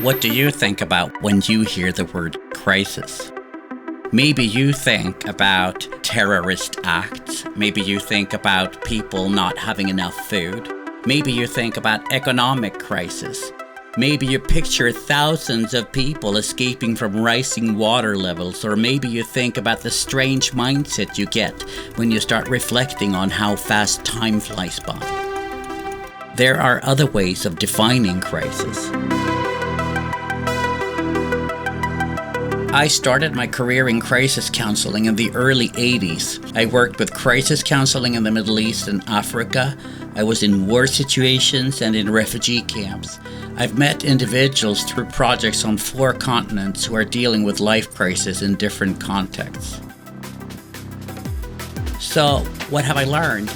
What do you think about when you hear the word crisis? Maybe you think about terrorist acts. Maybe you think about people not having enough food. Maybe you think about economic crisis. Maybe you picture thousands of people escaping from rising water levels, or maybe you think about the strange mindset you get when you start reflecting on how fast time flies by. There are other ways of defining crisis. I started my career in crisis counseling in the early 80s. I worked with crisis counseling in the Middle East and Africa. I was in war situations and in refugee camps. I've met individuals through projects on 4 continents who are dealing with life crisis in different contexts. So, what have I learned?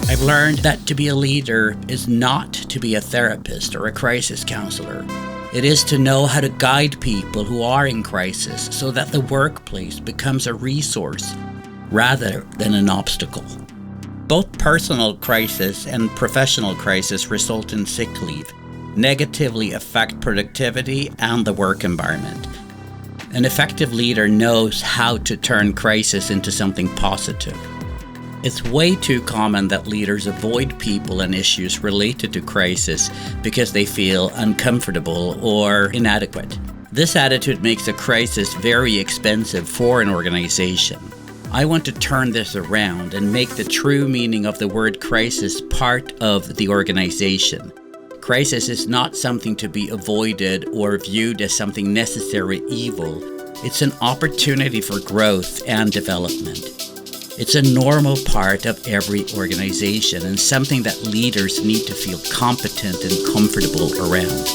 I've learned that to be a leader is not to be a therapist or a crisis counselor. It is to know how to guide people who are in crisis so that the workplace becomes a resource rather than an obstacle. Both personal crisis and professional crisis result in sick leave, negatively affect productivity and the work environment. An effective leader knows how to turn crisis into something positive. It's way too common that leaders avoid people and issues related to crisis because they feel uncomfortable or inadequate. This attitude makes a crisis very expensive for an organization. I want to turn this around and make the true meaning of the word crisis part of the organization. Crisis is not something to be avoided or viewed as something necessary evil. It's an opportunity for growth and development. It's a normal part of every organization and something that leaders need to feel competent and comfortable around.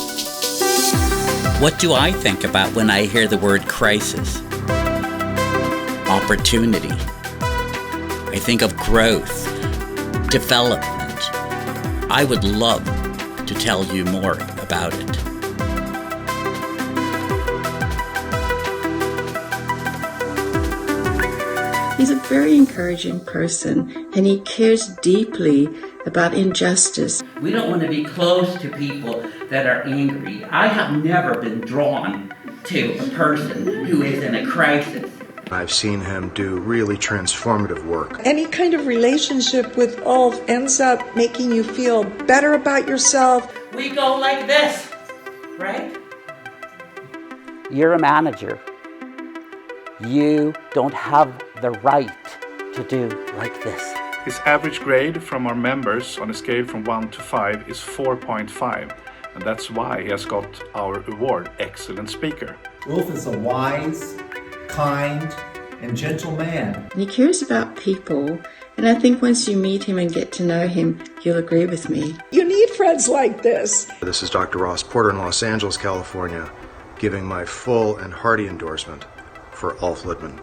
What do I think about when I hear the word crisis? Opportunity. I think of growth, development. I would love to tell you more about it. He's a very encouraging person, and he cares deeply about injustice. We don't want to be close to people that are angry. I have never been drawn to a person who is in a crisis. I've seen him do really transformative work. Any kind of relationship with Ulf ends up making you feel better about yourself. We go like this, right? You're a manager. You don't have the right to do like this. His average grade from our members on a scale from 1 to 5 is 4.5, and that's why he has got our award, Excellent Speaker. Ulf is a wise, kind, and gentle man. And he cares about people, and I think once you meet him and get to know him, you'll agree with me. You need friends like this. This is Dr. Ross Porter in Los Angeles, California, giving my full and hearty endorsement for Ulf Lydman.